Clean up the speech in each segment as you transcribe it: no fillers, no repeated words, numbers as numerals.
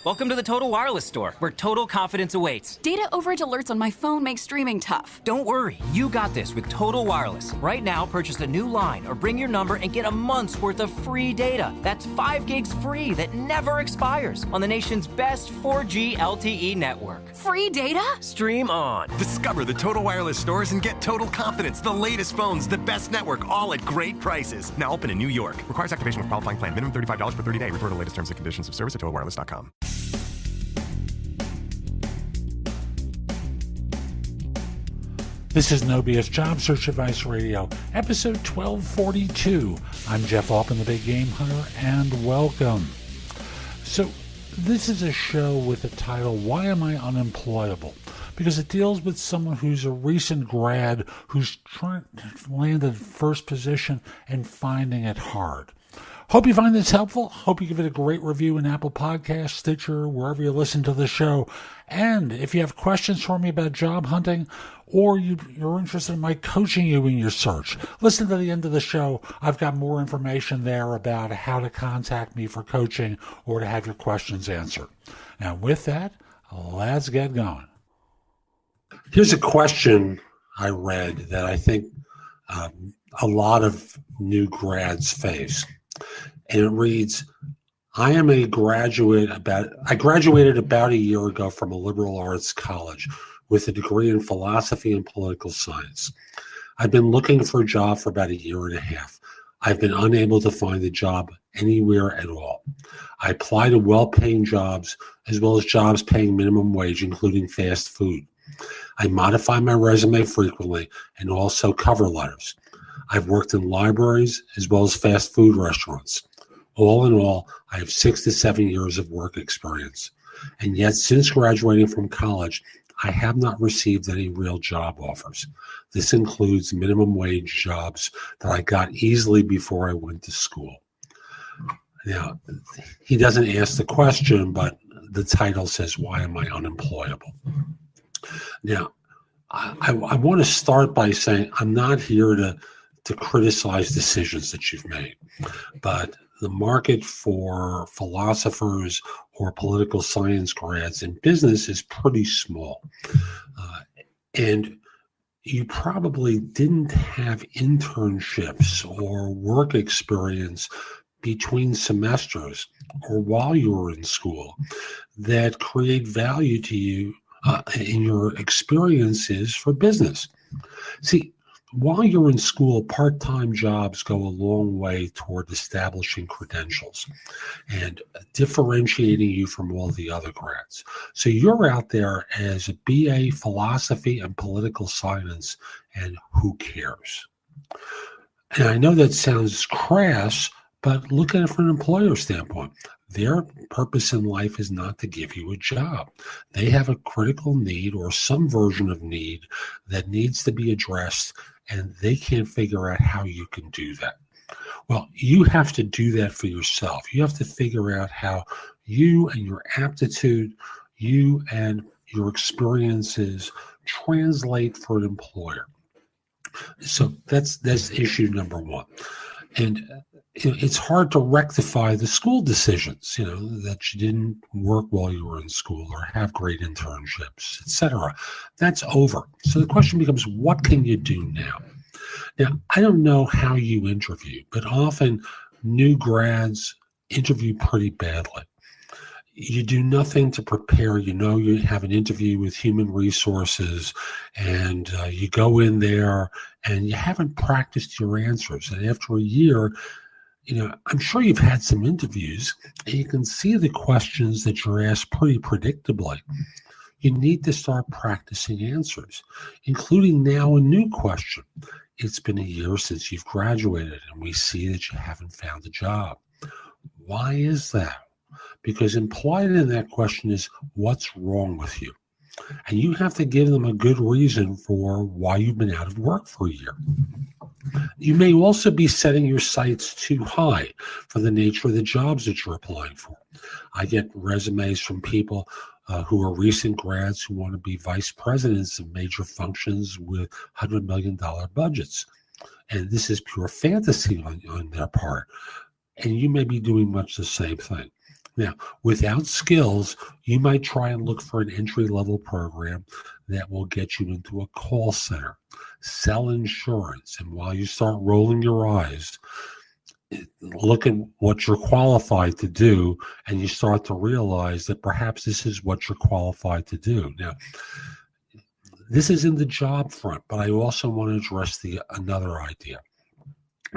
Welcome to the Total Wireless store, where total confidence awaits. Data overage alerts on my phone make streaming tough. Don't worry, you got this with Total Wireless. Right now, purchase a new line or bring your number and get a month's worth of free data. That's 5 gigs free that never expires on the nation's best 4G LTE network. Free data? Stream on. Discover the Total Wireless stores and get total confidence. The latest phones, the best network, all at great prices. Now open in New York. Requires activation with qualifying plan. Minimum $35 per 30-day. Refer to latest terms and conditions of service at totalwireless.com. This is No BS Job Search Advice Radio, episode 1242. I'm Jeff Altman, the Big Game Hunter, and welcome. So, this is a show with the title, Why Am I Unemployable? Because it deals with someone who's a recent grad who's trying to land a first position and finding it hard. Hope you find this helpful. Hope you give it a great review in Apple Podcasts, Stitcher, wherever you listen to the show. And if you have questions for me about job hunting, or you're interested in my coaching you in your search, listen to the end of the show. I've got more information there about how to contact me for coaching or to have your questions answered. Now, with that, let's get going. Here's a question I read that I think a lot of new grads face. And it reads, I graduated about a year ago from a liberal arts college with a degree in philosophy and political science. I've been looking for a job for about a year and a half. I've been unable to find a job anywhere at all. I apply to well-paying jobs as well as jobs paying minimum wage, including fast food. I modify my resume frequently and also cover letters. I've worked in libraries as well as fast food restaurants. All in all, I have 6 to 7 years of work experience. And yet, since graduating from college, I have not received any real job offers. This includes minimum wage jobs that I got easily before I went to school. Now, he doesn't ask the question, but the title says, Why am I unemployable? Now, I want to start by saying I'm not here to criticize decisions that you've made. But the market for philosophers or political science grads in business is pretty small. And you probably didn't have internships or work experience between semesters or while you were in school that create value to you in your experiences for business. See, while you're in school, part-time jobs go a long way toward establishing credentials and differentiating you from all the other grads. So you're out there as a BA philosophy and political science, and who cares? And I know that sounds crass, but look at it from an employer standpoint. Their purpose in life is not to give you a job. They have a critical need or some version of need that needs to be addressed, and they can't figure out how you can do that. Well, you have to do that for yourself. You have to figure out how you and your aptitude, you and your experiences translate for an employer. So that's issue number one. And it's hard to rectify the school decisions, that you didn't work while you were in school or have great internships, etc. That's over. So the question becomes, what can you do now? Now, I don't know how you interview, but often new grads interview pretty badly. You do nothing to prepare. You have an interview with human resources, and you go in there and you haven't practiced your answers. And after a year, I'm sure you've had some interviews, and you can see the questions that you're asked pretty predictably. You need to start practicing answers, including now a new question. It's been a year since you've graduated, and we see that you haven't found a job. Why is that? Because implied in that question is, what's wrong with you? And you have to give them a good reason for why you've been out of work for a year. You may also be setting your sights too high for the nature of the jobs that you're applying for. I get resumes from people who are recent grads who want to be vice presidents of major functions with $100 million budgets. And this is pure fantasy on their part. And you may be doing much the same thing. Now, without skills, you might try and look for an entry-level program that will get you into a call center, sell insurance, and while you start rolling your eyes, look at what you're qualified to do, and you start to realize that perhaps this is what you're qualified to do. Now, this is in the job front, but I also want to address another idea,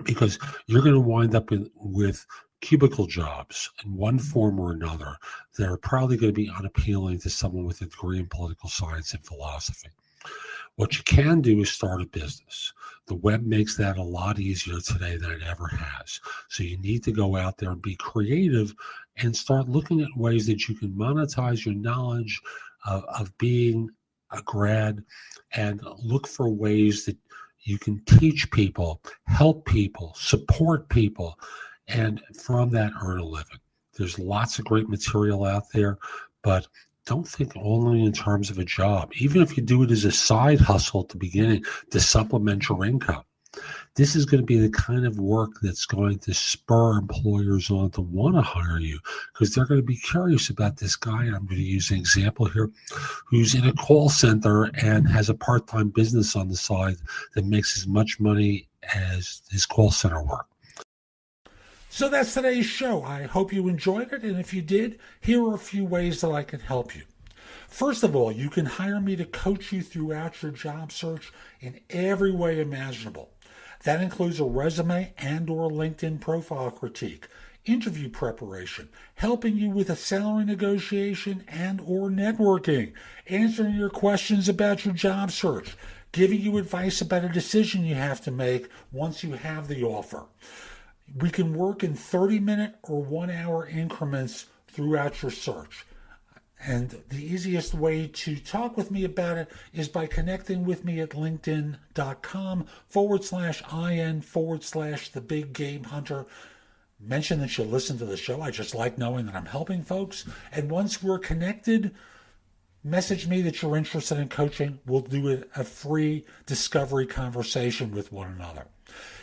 because you're going to wind up with cubicle jobs in one form or another that are probably going to be unappealing to someone with a degree in political science and philosophy. What you can do is start a business. The web makes that a lot easier today than it ever has. So you need to go out there and be creative and start looking at ways that you can monetize your knowledge of being a grad, and look for ways that you can teach people, help people, support people, and from that earn a living. There's lots of great material out there, but don't think only in terms of a job. Even if you do it as a side hustle at the beginning to supplement your income, this is going to be the kind of work that's going to spur employers on to want to hire you, because they're going to be curious about this guy. I'm going to use an example here, who's in a call center and has a part-time business on the side that makes as much money as his call center work. So that's today's show. I hope you enjoyed it, and if you did, here are a few ways that I can help you. First of all, you can hire me to coach you throughout your job search in every way imaginable. That includes a resume and or LinkedIn profile critique, interview preparation, helping you with a salary negotiation and or networking, answering your questions about your job search, giving you advice about a decision you have to make once you have the offer. We can work in 30-minute or 1-hour increments throughout your search. And the easiest way to talk with me about it is by connecting with me at linkedin.com/IN/the big game hunter. Mention that you listen to the show. I just like knowing that I'm helping folks. And once we're connected, message me that you're interested in coaching. We'll do a free discovery conversation with one another.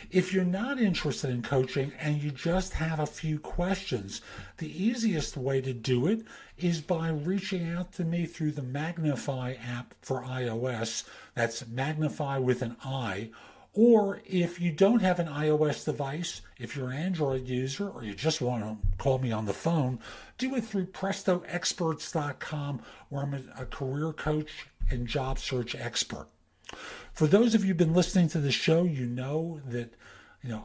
If you're not interested in coaching and you just have a few questions, the easiest way to do it is by reaching out to me through the Magnify app for iOS. That's Magnify with an I. Or if you don't have an iOS device, if you're an Android user or you just want to call me on the phone, do it through prestoexperts.com, where I'm a career coach and job search expert. For those of you who've been listening to the show, you know that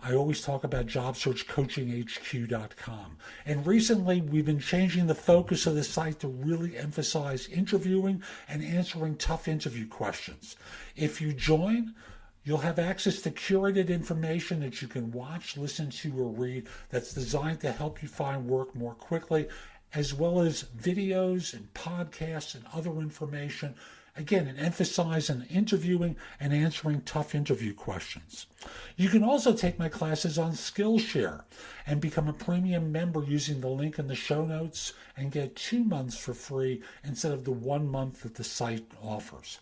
I always talk about JobSearchCoachingHQ.com. And recently, we've been changing the focus of the site to really emphasize interviewing and answering tough interview questions. If you join, you'll have access to curated information that you can watch, listen to, or read that's designed to help you find work more quickly, as well as videos and podcasts and other information. Again, an emphasis on interviewing and answering tough interview questions. You can also take my classes on Skillshare and become a premium member using the link in the show notes and get 2 months for free instead of the 1 month that the site offers.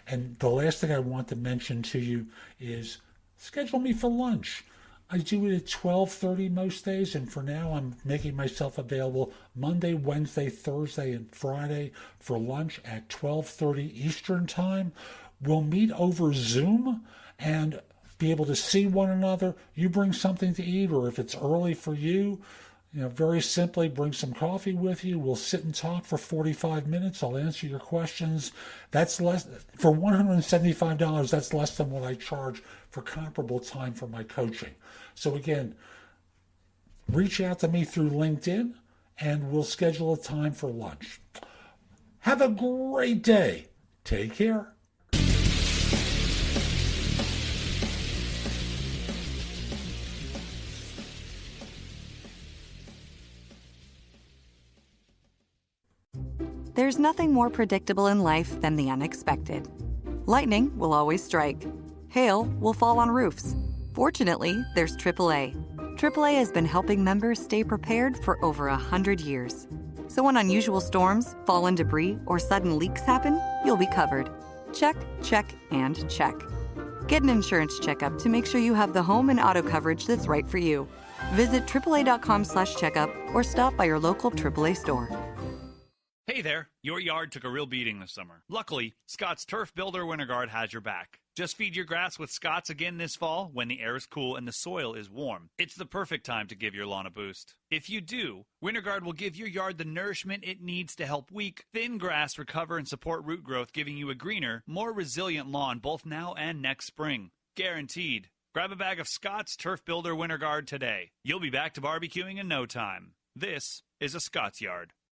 And the last thing I want to mention to you is schedule me for lunch. I do it at 12:30 most days, and for now I'm making myself available Monday, Wednesday, Thursday, and Friday for lunch at 12:30 Eastern Time. We'll meet over Zoom and be able to see one another. You bring something to eat, or if it's early for you, very simply bring some coffee with you. We'll sit and talk for 45 minutes. I'll answer your questions. That's less for $175. That's less than what I charge for comparable time for my coaching. So again, reach out to me through LinkedIn and we'll schedule a time for lunch. Have a great day. Take care. There's nothing more predictable in life than the unexpected. Lightning will always strike. Hail will fall on roofs. Fortunately, there's AAA. AAA has been helping members stay prepared for over 100 years. So when unusual storms, fallen debris, or sudden leaks happen, you'll be covered. Check, check, and check. Get an insurance checkup to make sure you have the home and auto coverage that's right for you. Visit AAA.com/checkup or stop by your local AAA store. Hey there, your yard took a real beating this summer. Luckily, Scott's Turf Builder Winter Guard has your back. Just feed your grass with Scott's again this fall when the air is cool and the soil is warm. It's the perfect time to give your lawn a boost. If you do, Winter Guard will give your yard the nourishment it needs to help weak, thin grass recover and support root growth, giving you a greener, more resilient lawn both now and next spring. Guaranteed. Grab a bag of Scott's Turf Builder Winter Guard today. You'll be back to barbecuing in no time. This is a Scott's Yard.